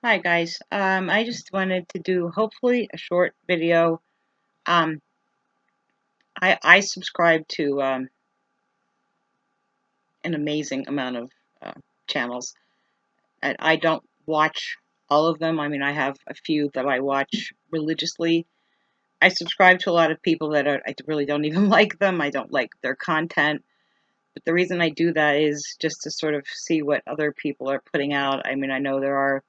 Hi guys. I just wanted to do hopefully a short video. Um, I subscribe to an amazing amount of uh, channels, and I don't watch all of them. I mean, I have a few that I watch religiously. I subscribe to a lot of people that I really don't even like them. I don't like their content. But the reason I do that is just to sort of see what other people are putting out. I mean, I know there's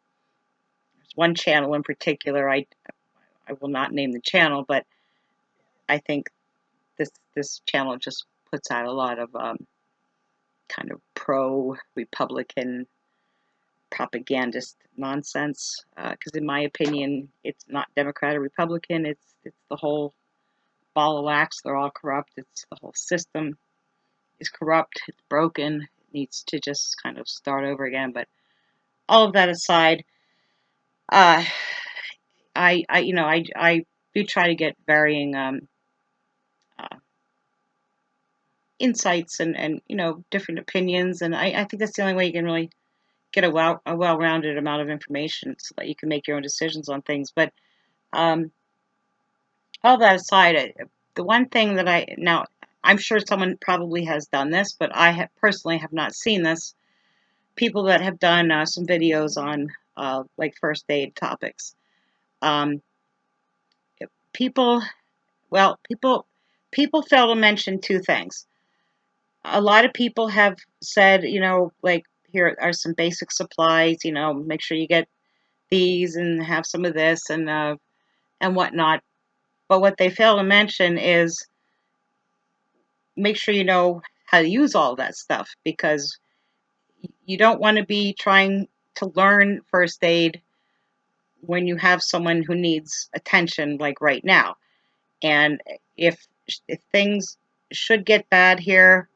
one channel in particular. I will not name the channel, but I think this channel just puts out a lot of kind of pro-Republican propagandist nonsense. Because in my opinion, it's not Democrat or Republican. It's the whole ball of wax. They're all corrupt. It's the whole system is corrupt. It's broken. It needs to just kind of start over again. But all of that aside, uh, I do try to get varying uh, insights and different opinions, and I think that's the only way you can really get a well-rounded amount of information so that you can make your own decisions on things. But um, all that aside, the one thing that I'm sure someone probably has done this, but personally have not seen this. People that have done some videos on like first aid topics. Um, people, well, people fail to mention two things. A lot of people have said, like, here are some basic supplies, make sure you get these and have some of this and whatnot. But what they fail to mention is make sure you know how to use all that stuff, because you don't want to be trying to learn first aid when you have someone who needs attention like right now. And if things should get bad here,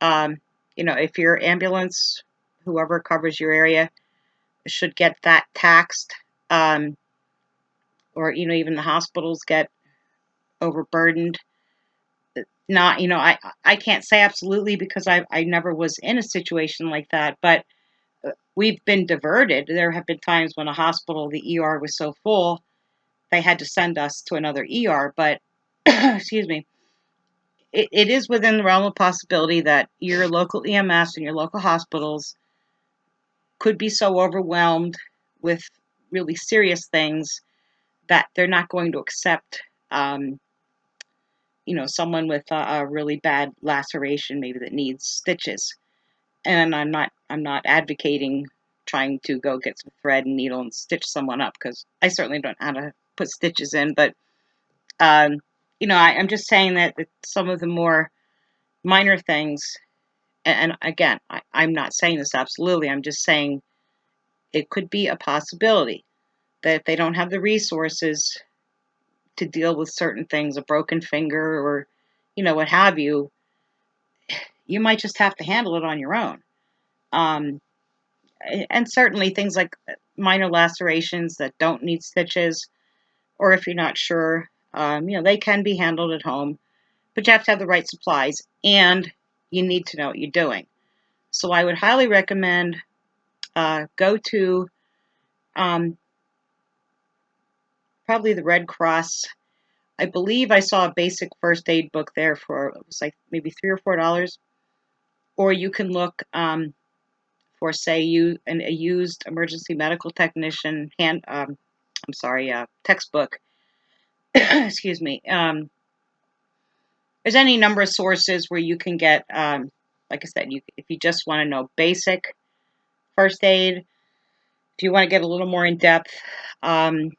um, if your ambulance, whoever covers your area, should get that taxed, or even the hospitals get overburdened. Not, I can't say absolutely because I never was in a situation like that, but we've been diverted. There have been times when a hospital, the ER was so full, they had to send us to another ER. But excuse me, it is within the realm of possibility that your local EMS and your local hospitals could be so overwhelmed with really serious things that they're not going to accept, someone with a really bad laceration, maybe that needs stitches. And I'm not advocating trying to go get some thread and needle and stitch someone up, because I certainly don't know how to put stitches in. But I'm just saying that some of the more minor things, and again, I'm not saying this absolutely. I'm just saying it could be a possibility that if they don't have the resources to deal with certain things, a broken finger or what have you, you might just have to handle it on your own. Um, and certainly things like minor lacerations that don't need stitches, or if you're not sure, they can be handled at home, but you have to have the right supplies and you need to know what you're doing. So I would highly recommend go to um, probably the Red Cross. I believe I saw a basic first aid book there for, it was like maybe $3 or $4. Or you can look for, say, a used emergency medical technician textbook. Excuse me. There's any number of sources where you can get, like I said, if you just want to know basic first aid. If you want to get a little more in depth, um,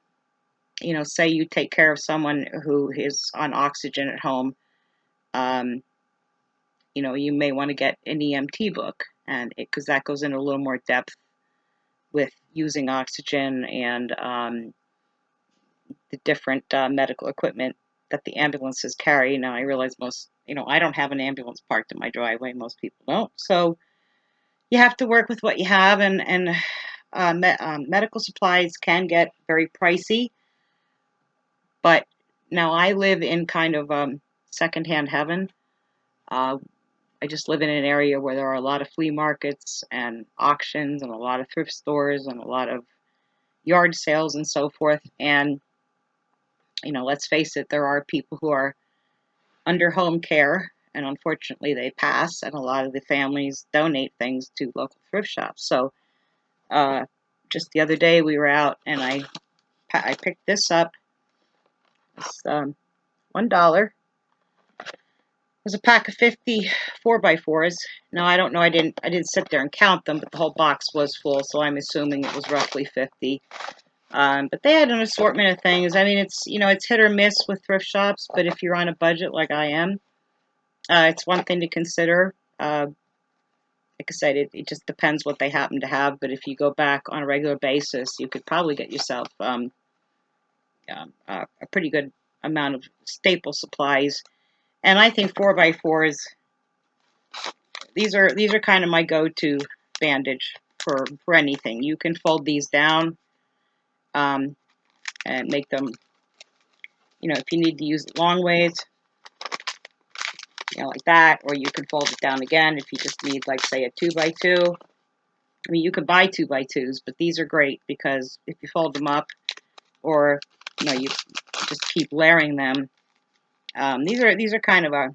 say you take care of someone who is on oxygen at home, um, you may want to get an EMT book, and because that goes into a little more depth with using oxygen and the different medical equipment that the ambulances carry. Now, I realize I don't have an ambulance parked in my driveway. Most people don't. So you have to work with what you have, and medical supplies can get very pricey. But now I live in kind of secondhand heaven. Uh, I just live in an area where there are a lot of flea markets and auctions and a lot of thrift stores and a lot of yard sales and so forth. And, let's face it, there are people who are under home care, and unfortunately they pass, and a lot of the families donate things to local thrift shops. So uh, just the other day we were out, and I picked this up. It's $1. It was a pack of 50 4x4s. Now I don't know. I didn't sit there and count them, but the whole box was full, so I'm assuming it was roughly 50. But they had an assortment of things. I mean, it's hit or miss with thrift shops, but if you're on a budget like I am, it's one thing to consider. Like I said, it just depends what they happen to have. But if you go back on a regular basis, you could probably get yourself a pretty good amount of staple supplies. And I think 4x4s, these are kind of my go-to bandage for anything. You can fold these down um, and make them, if you need to use it long ways, like that, or you can fold it down again if you just need, like, say, a 2x2. I mean, you could buy 2x2s, but these are great because if you fold them up, or you just keep layering them, these are kind of a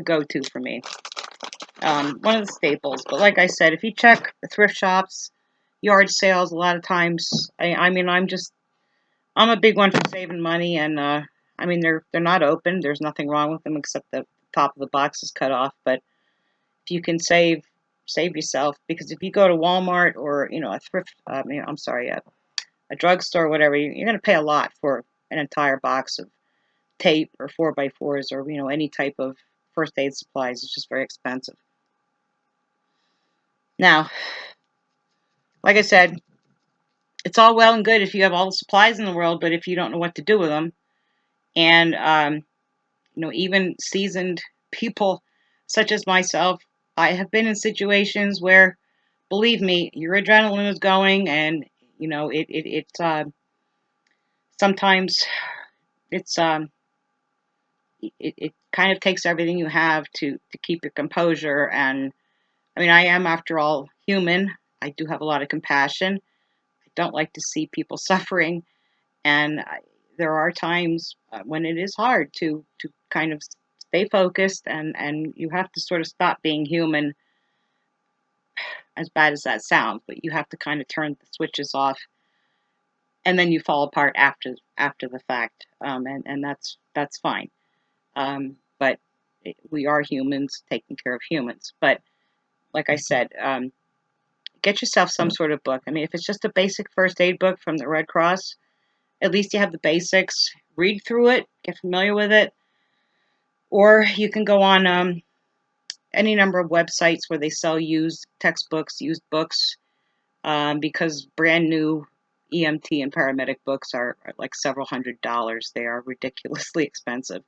go-to for me. One of the staples. But like I said, if you check the thrift shops, yard sales, a lot of times, I mean, I'm a big one for saving money, and I mean, they're not open. There's nothing wrong with them except the top of the box is cut off. But if you can save yourself, because if you go to Walmart or a thrift, I'm sorry, a drugstore or whatever, you're going to pay a lot for an entire box of tape or 4x4s or any type of first aid supplies. It's just very expensive. Now, like I said, it's all well and good if you have all the supplies in the world, but if you don't know what to do with them, and even seasoned people such as myself, I have been in situations where, believe me, your adrenaline is going, and sometimes it's it kind of takes everything you have to keep your composure. And I mean, I am, after all, human. I do have a lot of compassion. I don't like to see people suffering, and there are times when it is hard to kind of stay focused, and you have to sort of stop being human, as bad as that sounds, but you have to kind of turn the switches off, and then you fall apart after the fact, and that's fine. But we are humans taking care of humans. But like I said, get yourself some sort of book. I mean, if it's just a basic first aid book from the Red Cross, at least you have the basics. Read through it, get familiar with it, or you can go on any number of websites where they sell used textbooks, used books, because brand new EMT and paramedic books are like several $100s. They are ridiculously expensive.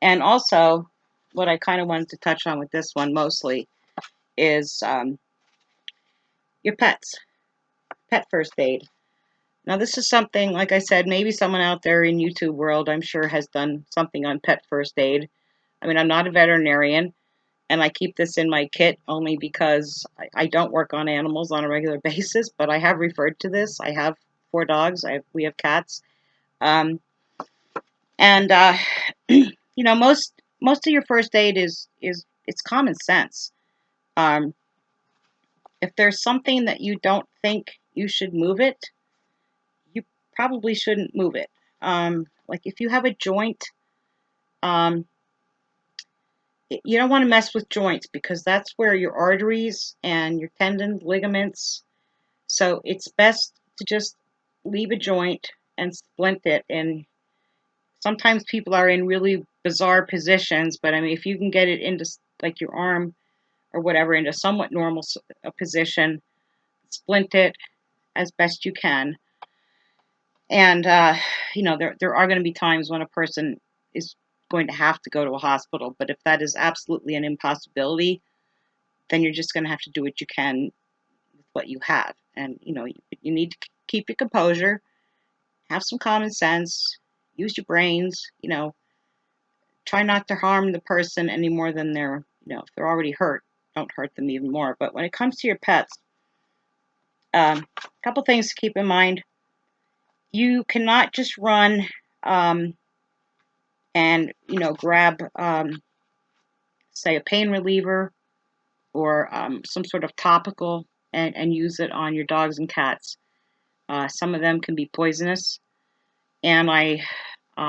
And also, what I kind of wanted to touch on with this one mostly is your pets, pet first aid. Now, this is something, like I said, maybe someone out there in YouTube world, I'm sure, has done something on pet first aid. I mean, I'm not a veterinarian, and I keep this in my kit only because I don't work on animals on a regular basis, but I have referred to this. I have 4 dogs. We have cats. And most of your first aid is it's common sense. Um, if there's something that you don't think you should move it, you probably shouldn't move it. Like if you have a joint, um, you don't want to mess with joints because that's where your arteries and your tendons, ligaments. So it's best to just leave a joint and splint it. And sometimes people are in really bizarre positions, but I mean, if you can get it into like your arm or whatever into somewhat normal position, splint it as best you can. And there are going to be times when a person is going to have to go to a hospital, but if that is absolutely an impossibility, then you're just going to have to do what you can with what you have. And you need to keep your composure, have some common sense, use your brains. Try not to harm the person any more than if they're already hurt, don't hurt them even more. But when it comes to your pets, a couple things to keep in mind. You cannot just run and grab say a pain reliever or some sort of topical and use it on your dogs and cats. Some of them can be poisonous, and I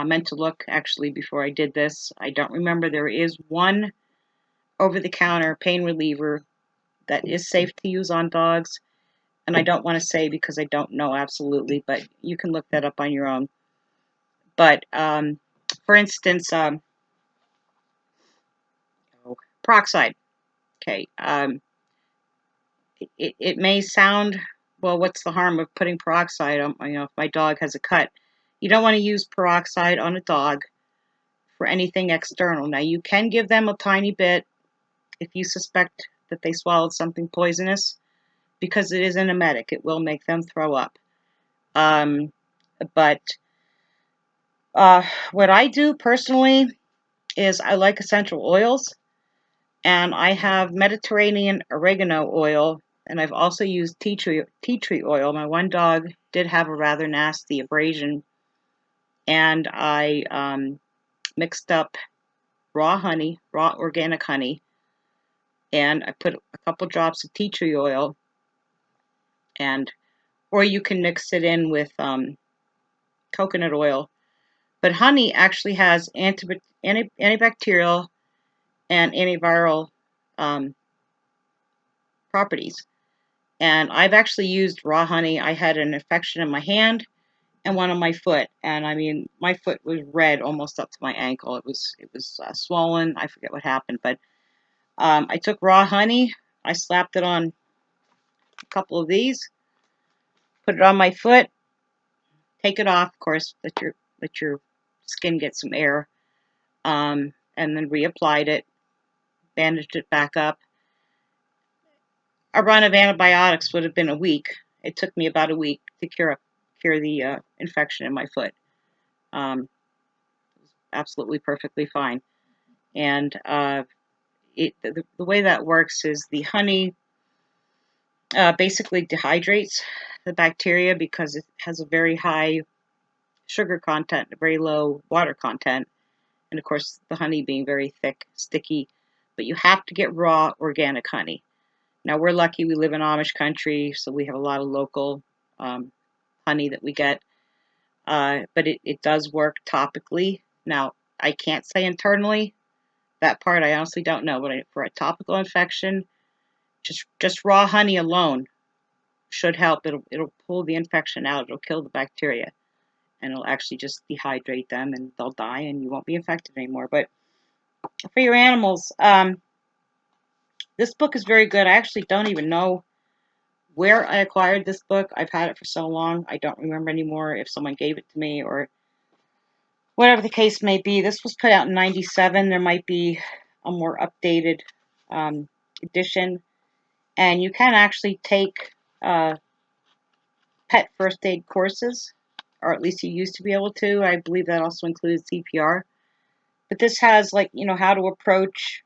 meant to look actually before I did this. I don't remember. There is one over-the-counter pain reliever that is safe to use on dogs, and I don't want to say because I don't know absolutely, but you can look that up on your own. But for instance, peroxide. Okay, it may sound, well, what's the harm of putting peroxide on? If my dog has a cut, you don't want to use peroxide on a dog for anything external. Now, you can give them a tiny bit if you suspect that they swallowed something poisonous, because it is an emetic. It will make them throw up. Um, but what I do personally is I like essential oils, and I have Mediterranean oregano oil, and I've also used tea tree oil. My one dog did have a rather nasty abrasion, and I mixed up raw honey, raw organic honey, and I put a couple drops of tea tree oil, and or you can mix it in with coconut oil. But honey actually has antibacterial and antiviral um, properties. And I've actually used raw honey. I had an infection in my hand and one on my foot, and I mean, my foot was red almost up to my ankle. It was swollen. I forget what happened, but I took raw honey. I slapped it on a couple of these, put it on my foot, take it off, of course, let your skin get some air, and then reapplied it, bandaged it back up. A run of antibiotics would have been a week. It took me about a week to cure the infection in my foot. It was absolutely perfectly fine. And the way that works is the honey basically dehydrates the bacteria because it has a very high sugar content, a very low water content, and of course the honey being very thick, sticky. But you have to get raw organic honey. Now we're lucky; we live in Amish country, so we have a lot of local um, honey that we get. But it does work topically. Now I can't say internally. That part I honestly don't know. But for a topical infection, just raw honey alone should help. It'll pull the infection out. It'll kill the bacteria, and it'll actually just dehydrate them, and they'll die, and you won't be infected anymore. But for your animals, this book is very good. I actually don't even know where I acquired this book. I've had it for so long, I don't remember anymore if someone gave it to me or whatever the case may be. This was put out in '97. There might be a more updated edition, and you can actually take uh, pet first aid courses, or at least you used to be able to. I believe that also includes CPR. But this has, like, how to approach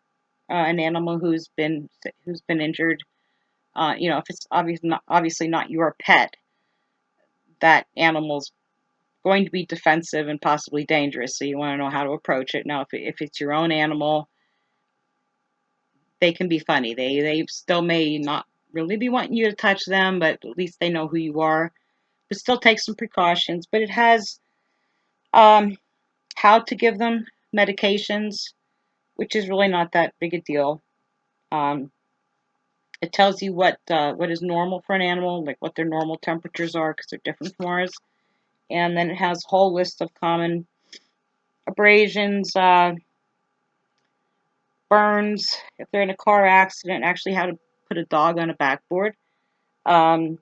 an animal who's been injured. If it's obviously not your pet, that animal's going to be defensive and possibly dangerous. So you want to know how to approach it. Now, if it's your own animal, they can be funny. They still may not really be wanting you to touch them, but at least they know who you are. But still take some precautions. But it has um, how to give them medications, which is really not that big a deal. Um, it tells you what is normal for an animal, like what their normal temperatures are, because they're different from ours. And then it has a whole list of common abrasions, burns, if they're in a car accident, actually how to put a dog on a backboard. Um,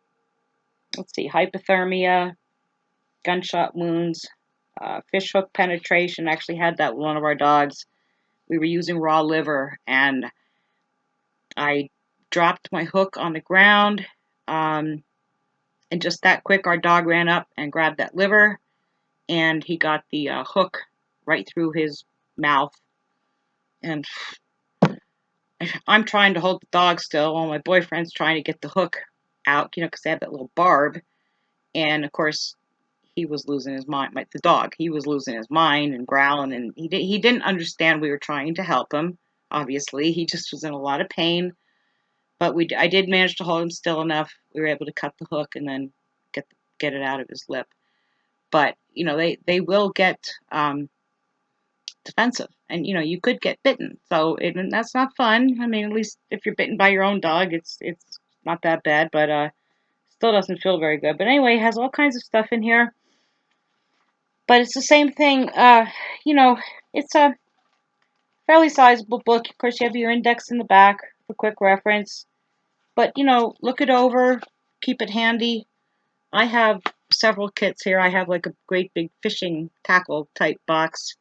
let's see, hypothermia, gunshot wounds, fish hook penetration. Actually had that with one of our dogs. We were using raw liver, and I dropped my hook on the ground. Um, and just that quick, our dog ran up and grabbed that liver, and he got the hook right through his mouth. And I'm trying to hold the dog still while my boyfriend's trying to get the hook out, because they have that little barb. And of course, he was losing his mind. The dog, he was losing his mind and growling, and he didn't understand we were trying to help him. Obviously, he just was in a lot of pain. But I did manage to hold him still enough. We were able to cut the hook and then get it out of his lip. But they will get defensive, and you could get bitten. So and that's not fun. I mean, at least if you're bitten by your own dog, it's not that bad, but still doesn't feel very good. But anyway, it has all kinds of stuff in here. But it's the same thing. It's a fairly sizable book. Of course, you have your index in the back for quick reference. But look it over, keep it handy. I have several kits here. I have like a great big fishing tackle type box.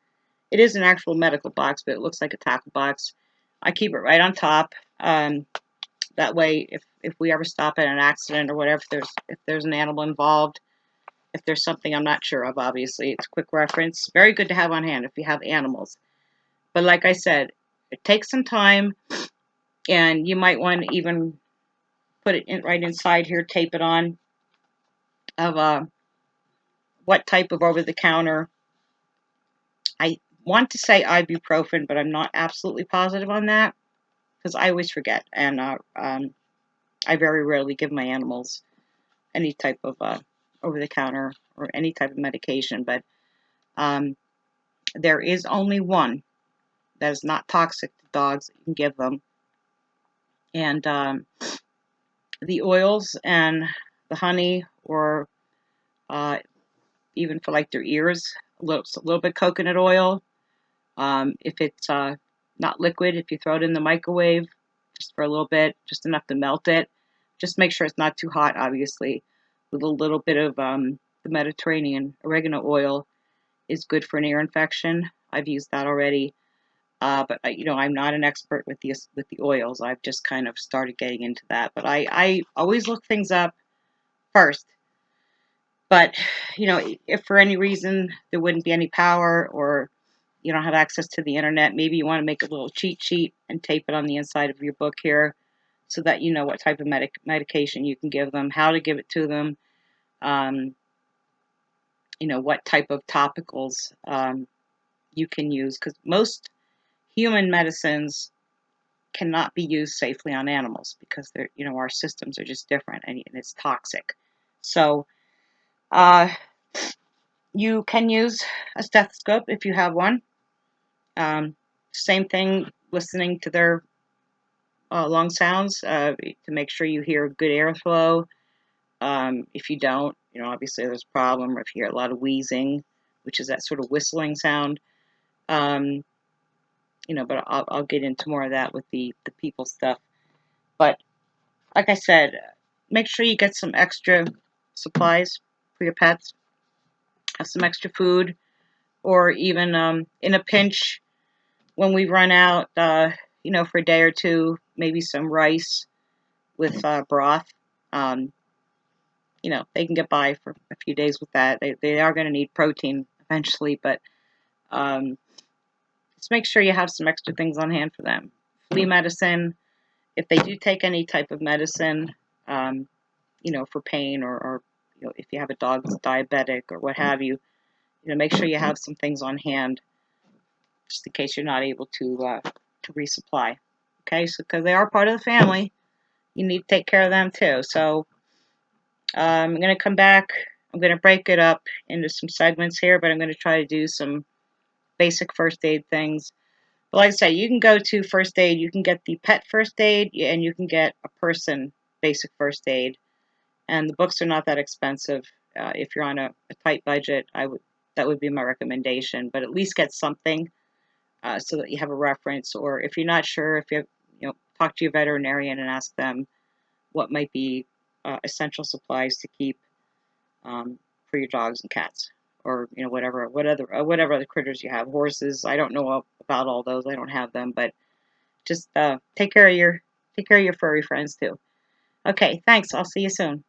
It is an actual medical box, but it looks like a tackle box. I keep it right on top. That way, if we ever stop at an accident or whatever, if there's an animal involved, if there's something I'm not sure of, obviously, it's a quick reference. Very good to have on hand if you have animals. But like I said, it takes some time, and you might want to even put it right inside here, tape it on, of what type of over-the-counter. I want to say ibuprofen, but I'm not absolutely positive on that because I always forget, and I very rarely give my animals any type of over-the-counter or any type of medication. But there is only one that is not toxic to dogs that you can give them, and the oils and the honey, or even for like their ears, a little bit coconut oil. If it's not liquid, if you throw it in the microwave just for a little bit, just enough to melt it, just make sure it's not too hot, obviously. With a little bit of the Mediterranean oregano oil is good for an ear infection. I've used that already. But I'm not an expert with the oils. I've just kind of started getting into that. But I always look things up first. But if for any reason there wouldn't be any power, or you don't have access to the internet, maybe you want to make a little cheat sheet and tape it on the inside of your book here, so that you know what type of medication you can give them, how to give it to them, what type of topicals you can use, because most human medicines cannot be used safely on animals because they're, our systems are just different, and it's toxic. So you can use a stethoscope if you have one. Same thing, listening to their lung sounds to make sure you hear good airflow. If you don't, obviously there's a problem. Or if you hear a lot of wheezing, which is that sort of whistling sound, but I'll get into more of that with the people stuff. But like I said, make sure you get some extra supplies for your pets. Have some extra food, or even in a pinch, when we run out, for a day or two, maybe some rice with broth. Um, they can get by for a few days with that. They are going to need protein eventually, but just make sure you have some extra things on hand for them. Flea medicine, if they do take any type of medicine, for pain, or if you have a dog that's diabetic or what have you, make sure you have some things on hand just in case you're not able to resupply. Okay, so because they are part of the family, you need to take care of them too. So I'm going to come back. I'm going to break it up into some segments here, but I'm going to try to do some basic first aid things. But like I say, you can go to first aid. You can get the pet first aid, and you can get a person basic first aid. And the books are not that expensive. If you're on a tight budget, that would be my recommendation. But at least get something so that you have a reference. Or if you're not sure, if you have, talk to your veterinarian and ask them what might be essential supplies to keep for your dogs and cats, or whatever other critters you have. Horses, I don't know about all those. I don't have them, but just take care of your furry friends too. Okay, thanks. I'll see you soon.